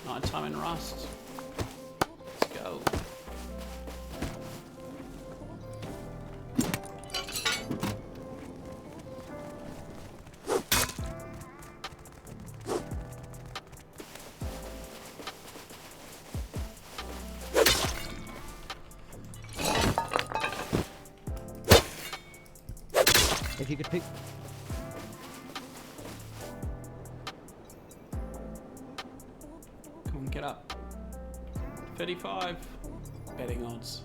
Nighttime in Rust. Let's go. If you could pick... Come on, get up. 35. Betting odds.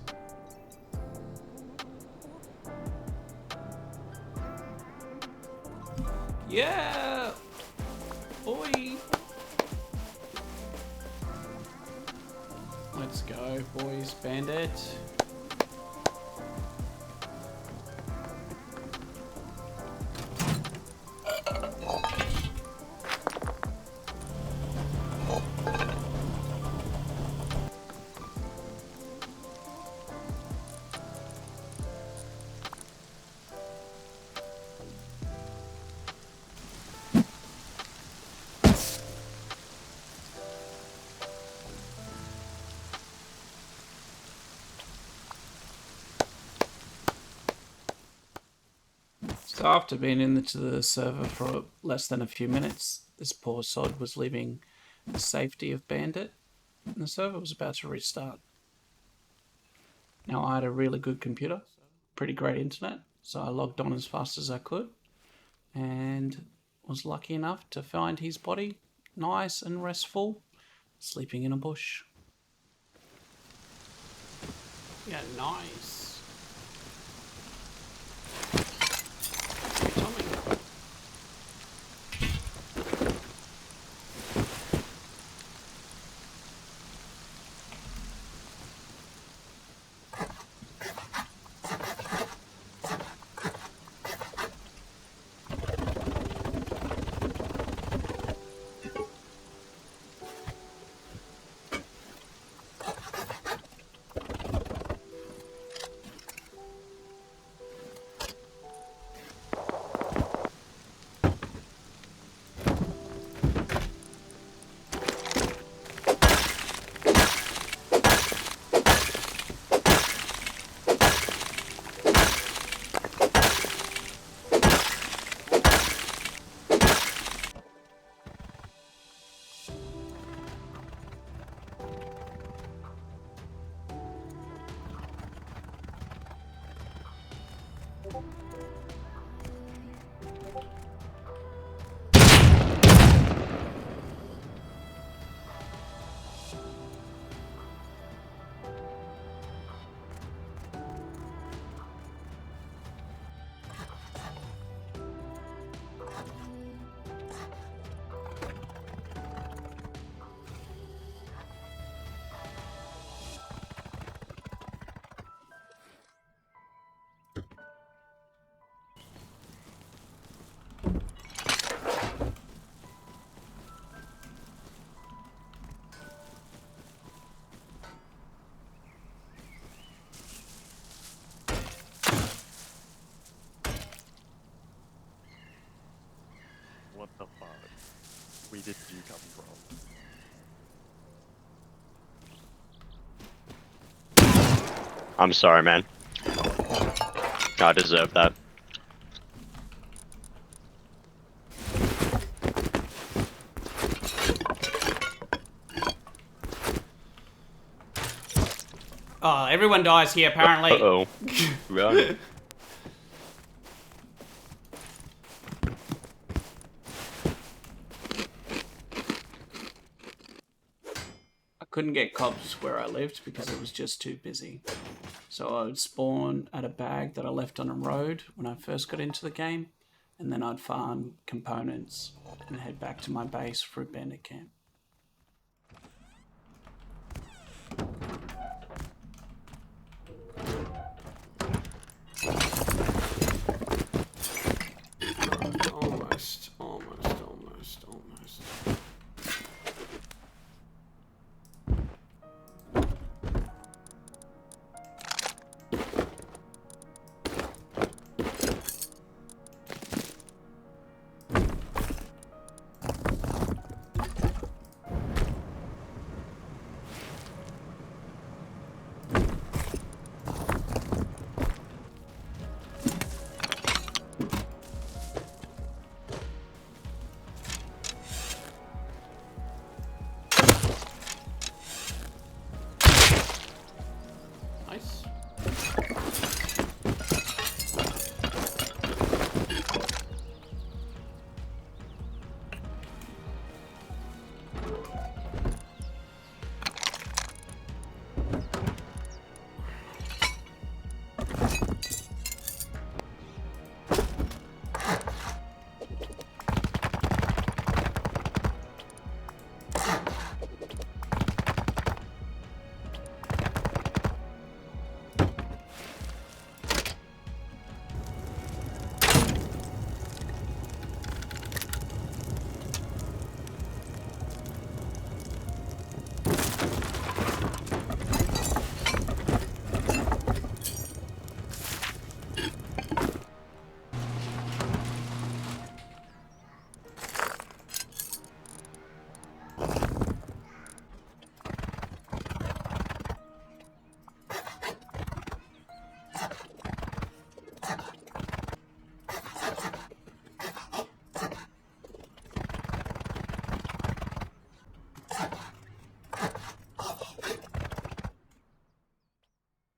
Yeah! Boy! Let's go, boys. Bandit. So after being into the server for less than a few minutes, this poor sod was leaving the safety of Bandit, and the server was about to restart. Now I had a really good computer, pretty great internet, so I logged on as fast as I could, and was lucky enough to find his body nice and restful, sleeping in a bush. Yeah, nice. Tommy. What the fuck? Where did you come from? I'm sorry, man. I deserve that. Oh, everyone dies here apparently. Uh-oh. Run. I couldn't get cops where I lived because it was just too busy. So I would spawn at a bag that I left on a road when I first got into the game, and then I'd farm components and head back to my base for a bandit camp. Almost.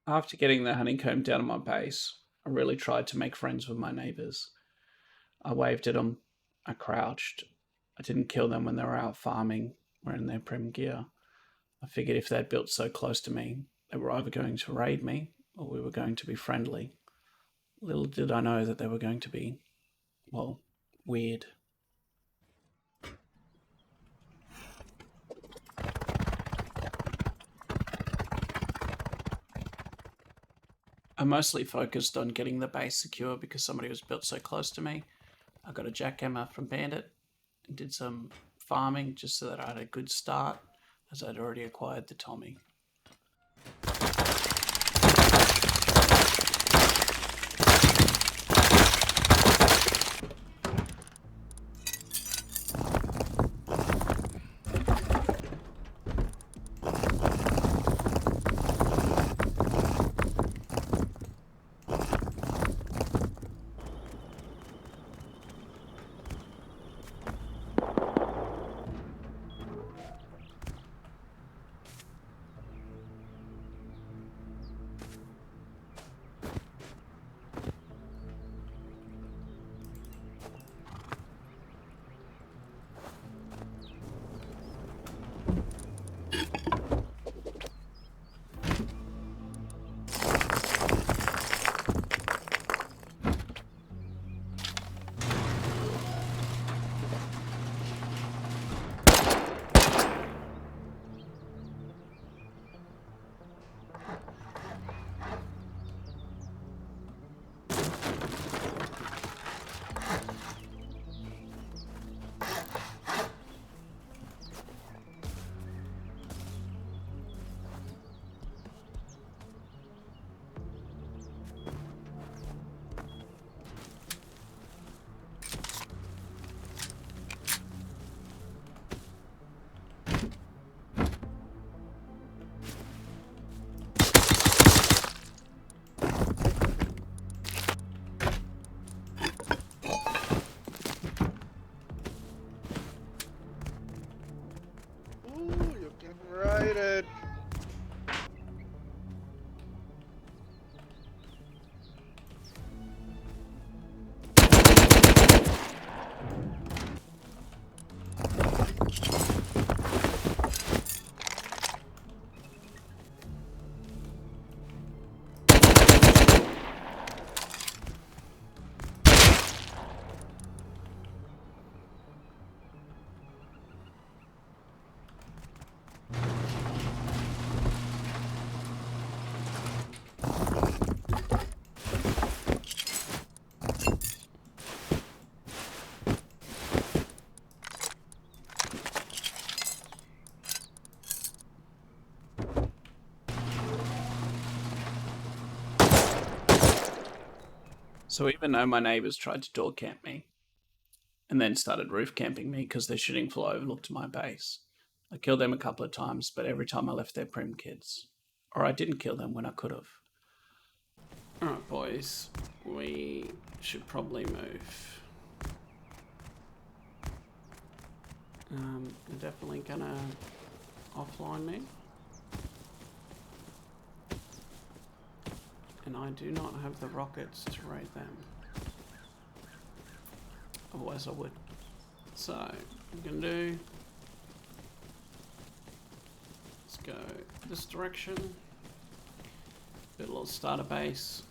After getting the honeycomb down on my base, I really tried to make friends with my neighbours. I waved at them, I crouched. I didn't kill them when they were out farming, wearing their prim gear. I figured if they'd built so close to me, they were either going to raid me or we were going to be friendly. Little did I know that they were going to be, well, weird. I mostly focused on getting the base secure because somebody was built so close to me. I got a jackhammer from Bandit and did some farming just so that I had a good start, as I'd already acquired the Tommy. Ooh, you can ride it. So even though my neighbours tried to door camp me and then started roof camping me because their shooting floor overlooked my base, I killed them a couple of times, but every time I left their prim kids. Or I didn't kill them when I could have. Alright, boys, we should probably move. They're definitely gonna offline me. And I do not have the rockets to raid them. Otherwise I would. So, I'm gonna do... Let's go this direction. Build a little starter base.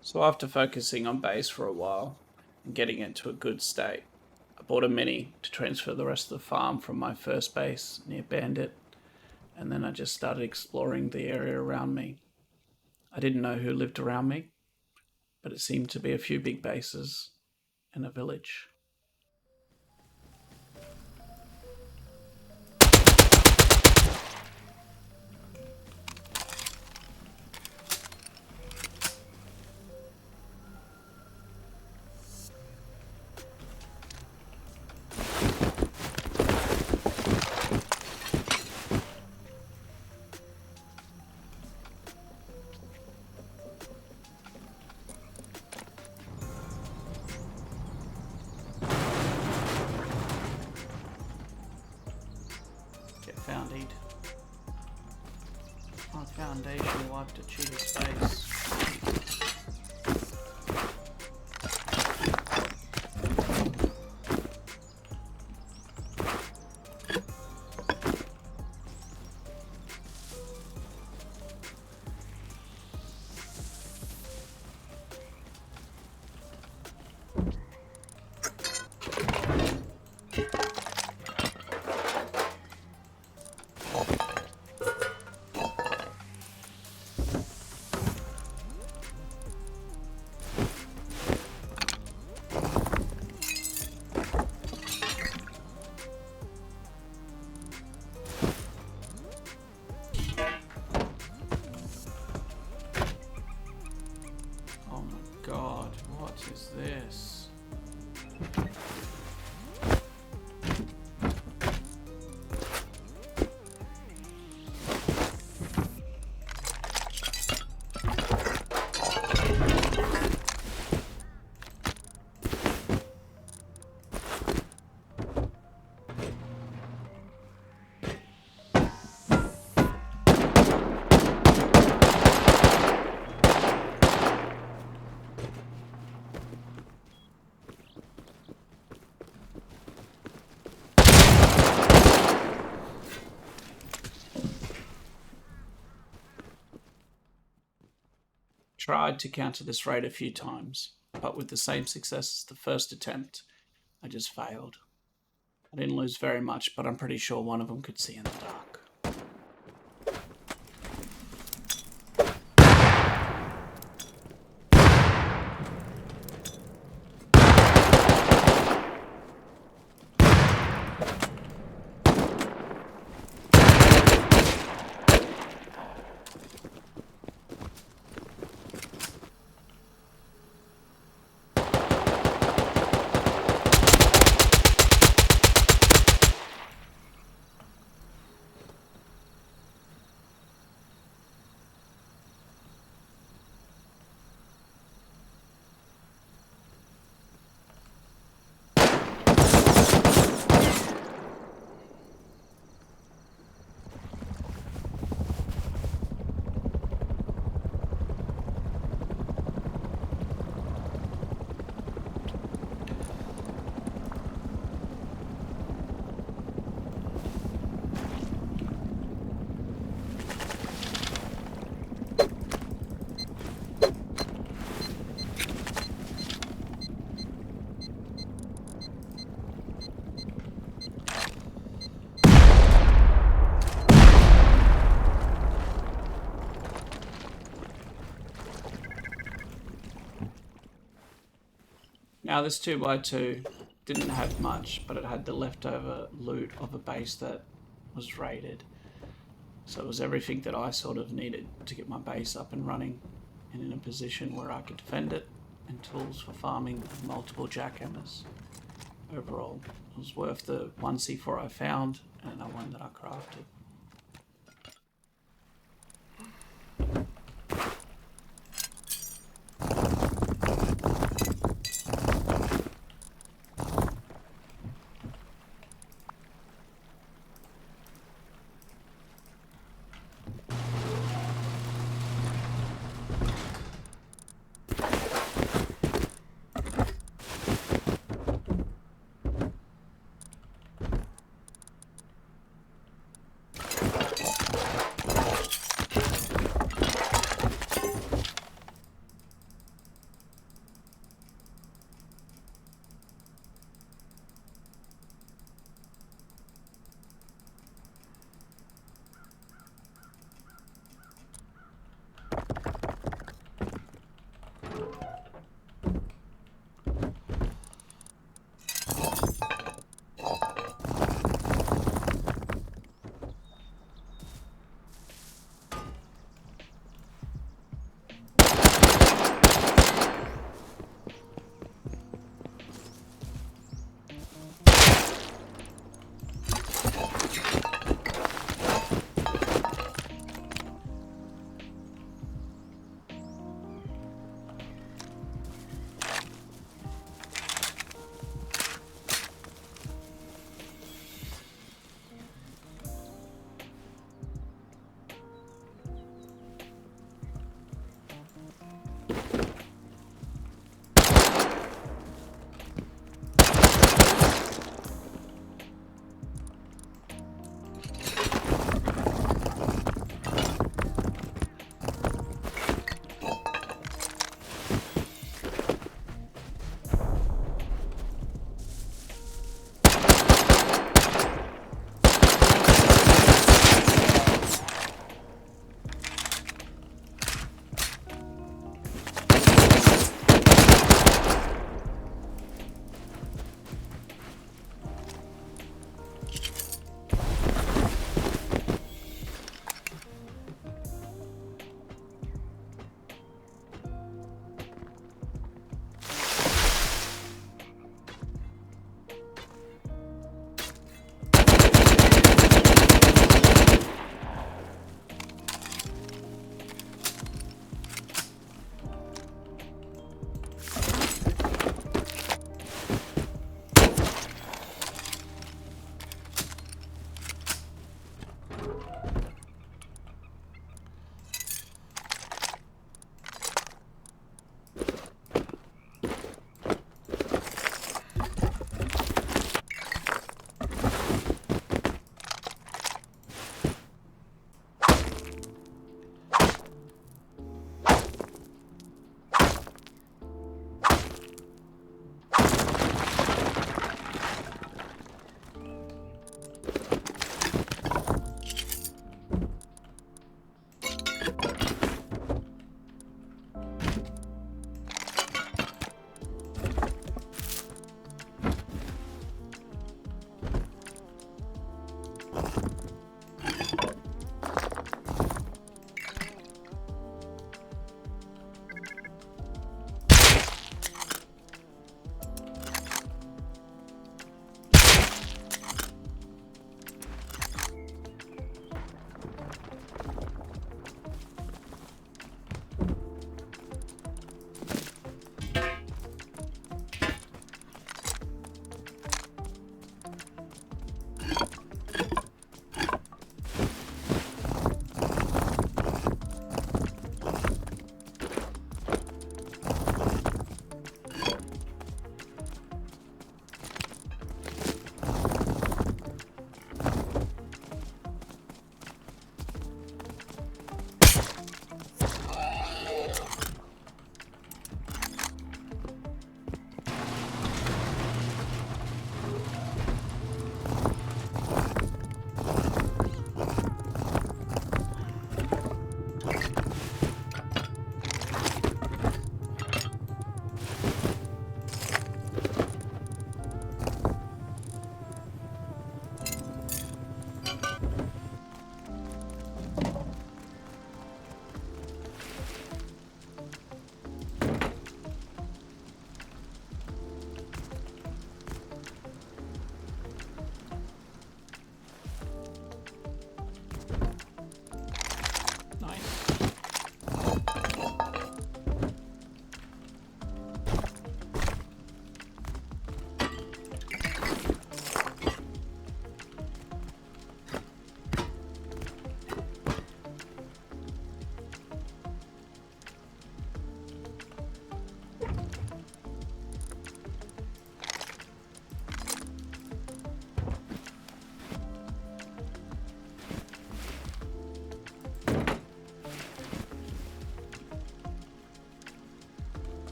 So after focusing on base for a while and getting it to a good state, I bought a Mini to transfer the rest of the farm from my first base near Bandit, and then I just started exploring the area around me. I didn't know who lived around me, but it seemed to be a few big bases and a village. Get foundied. My foundation wiped a cheater's face. Oh my god, what is this? Tried to counter this raid a few times, but with the same success as the first attempt, I just failed. I didn't lose very much, but I'm pretty sure one of them could see in the dark. Now this 2x2 didn't have much, but it had the leftover loot of a base that was raided. So it was everything that I sort of needed to get my base up and running and in a position where I could defend it, and tools for farming multiple jackhammers. Overall, it was worth the 1 C4 I found and another one that I crafted.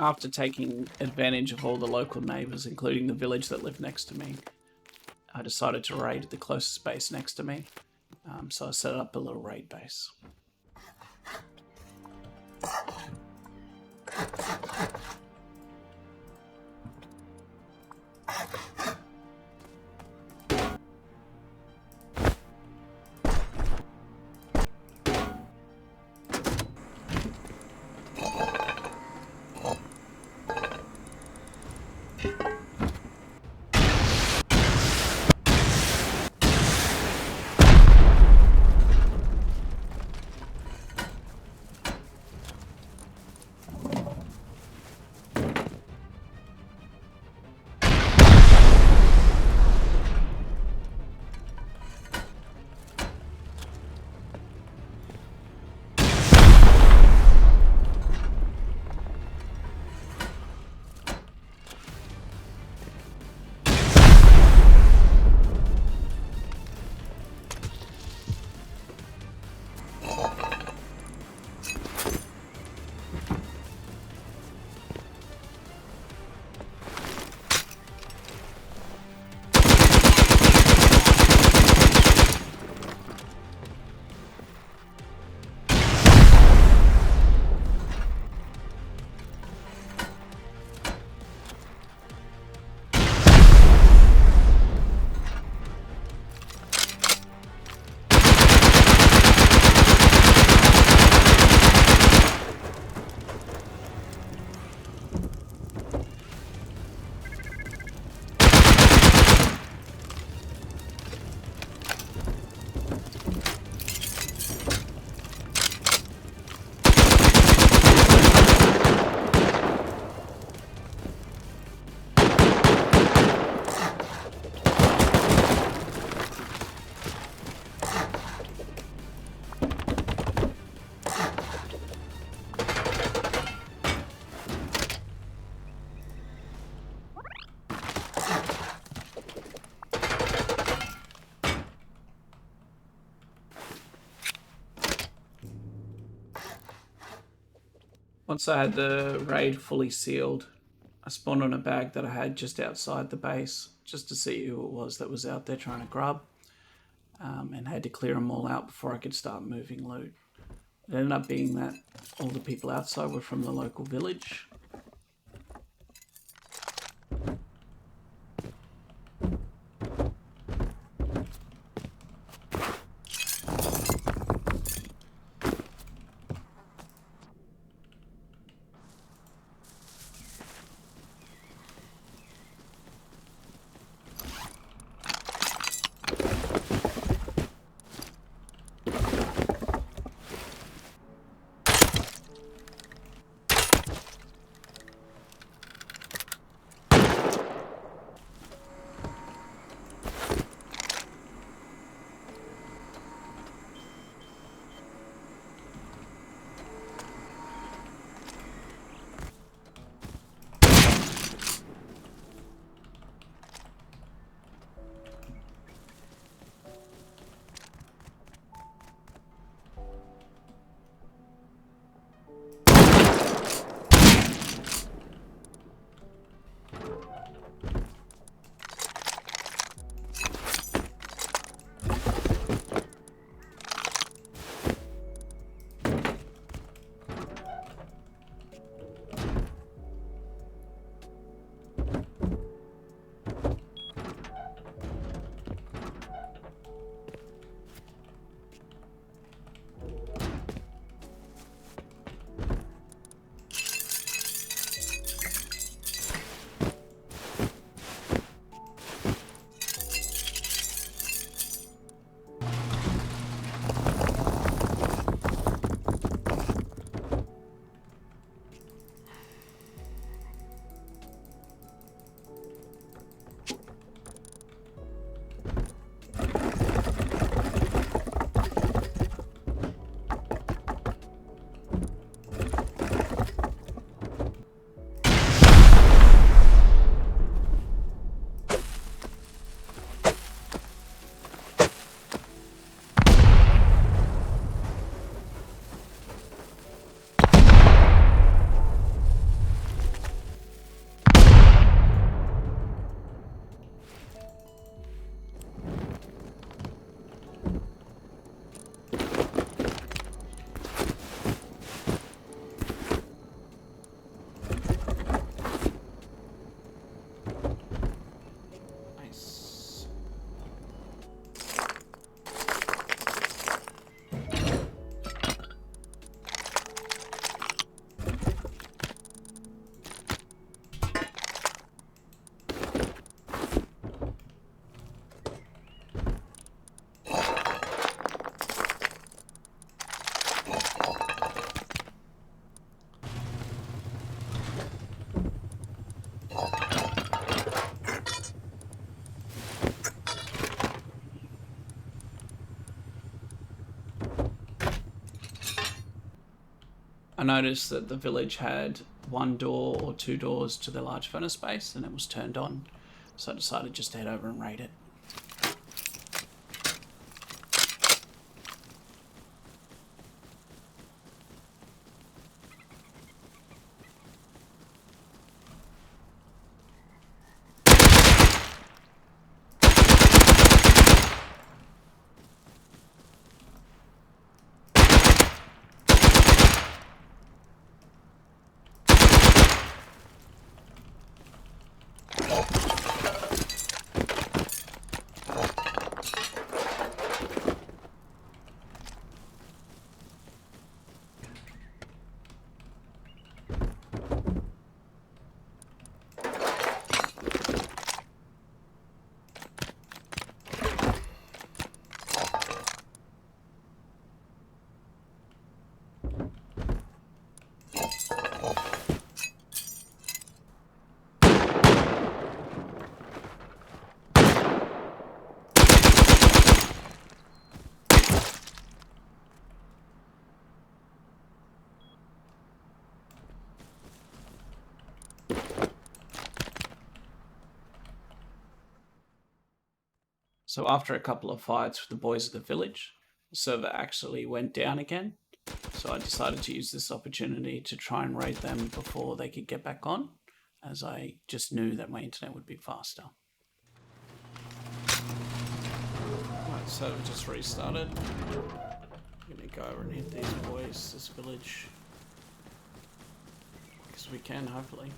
After taking advantage of all the local neighbours, including the village that lived next to me, I decided to raid the closest base next to me. So I set up a little raid base. Once I had the raid fully sealed, I spawned on a bag that I had just outside the base, just to see who it was that was out there trying to grub, and had to clear them all out before I could start moving loot. It ended up being that all the people outside were from the local village. I noticed that the village had one door or two doors to the large furnace base, and it was turned on. So I decided just to head over and raid it. So after a couple of fights with the boys of the village, the server actually went down again. So I decided to use this opportunity to try and raid them before they could get back on, as I just knew that my internet would be faster. Right, server just restarted. I'm gonna go over and hit these boys, this village. Because we can, hopefully.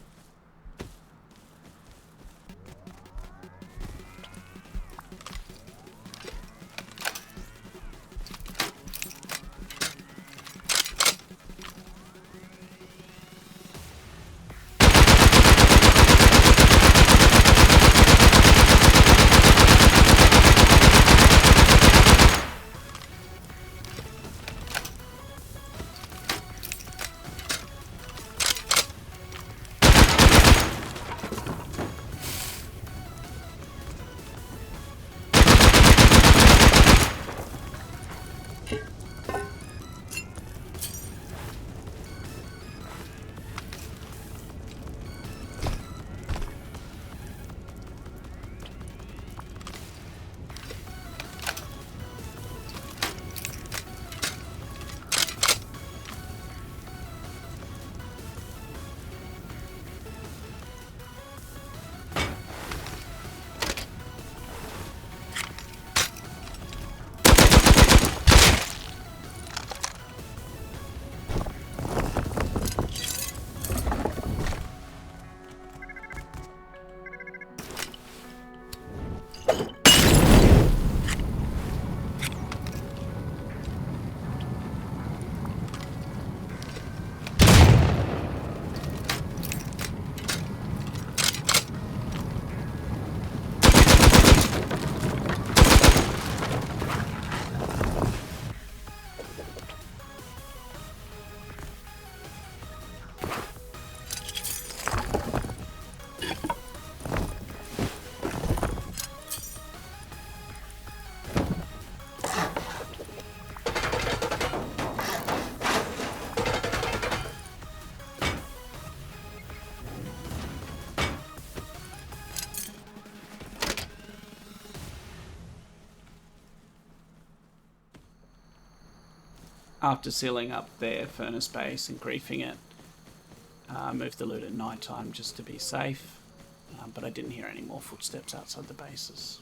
After sealing up their furnace base and griefing it, moved the loot at night time just to be safe, but I didn't hear any more footsteps outside the bases.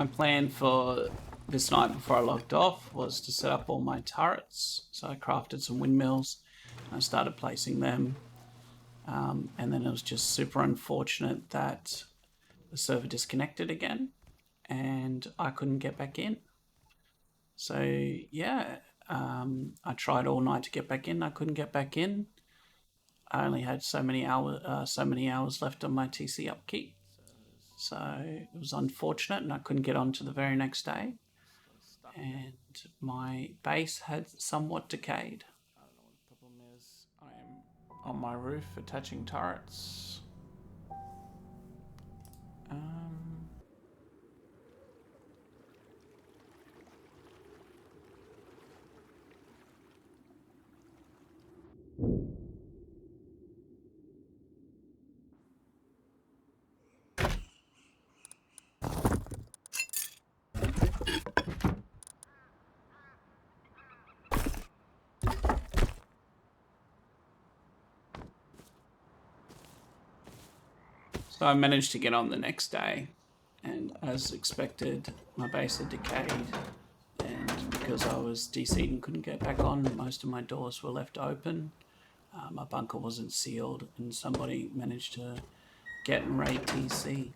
my plan for this night before I logged off was to set up all my turrets. So I crafted some windmills and I started placing them. And then it was just super unfortunate that the server disconnected again and I couldn't get back in. So yeah, I tried all night to get back in. I couldn't get back in. I only had so many hours left on my TC upkeep. So it was unfortunate and I couldn't get on to the very next day. And my base had somewhat decayed. I don't know what the problem is. I am on my roof attaching turrets. So I managed to get on the next day, and as expected, my base had decayed. And because I was DC'd and couldn't get back on, most of my doors were left open. My bunker wasn't sealed, and somebody managed to get and raid TC.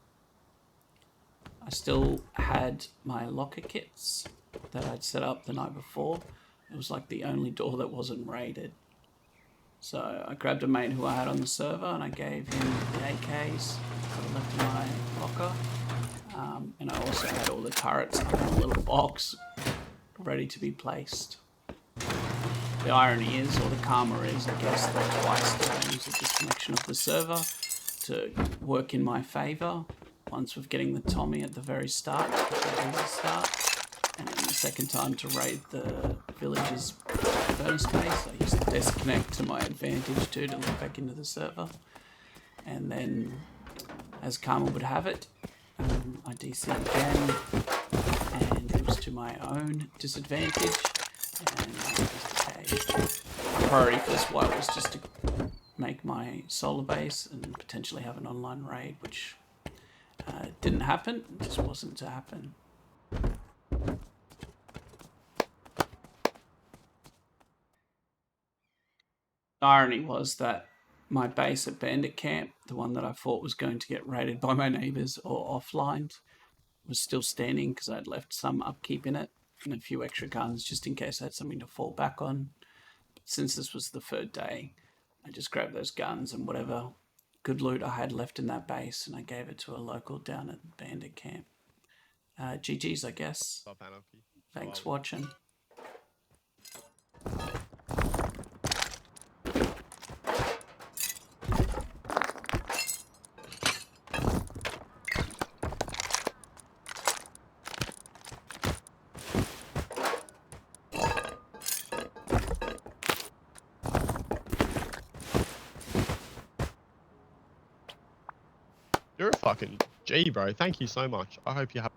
I still had my locker kits that I'd set up the night before. It was like the only door that wasn't raided. So I grabbed a mate who I had on the server and I gave him the AKs that I left in my locker. And I also had all the turrets in a little box ready to be placed. The irony is, or the karma is, I guess, that twice did I use the disconnection of the server to work in my favour. Once with getting the Tommy at the very start, and then the second time to raid the village's furnace base. I used the disconnect to my advantage too to look back into the server. And then, as karma would have it, I DC'd again, and it was to my own disadvantage, and I was decayed. My priority for this wipe was just to make my solar base and potentially have an online raid, which didn't happen. It just wasn't to happen. The irony was that my base at Bandit Camp, the one that I thought was going to get raided by my neighbours or offline, was still standing because I'd left some upkeep in it and a few extra guns just in case I had something to fall back on. But since this was the third day, I just grabbed those guns and whatever good loot I had left in that base and I gave it to a local down at Bandit Camp. GG's, I guess. Thanks for watching. You're a fucking G, bro. Thank you so much. I hope you have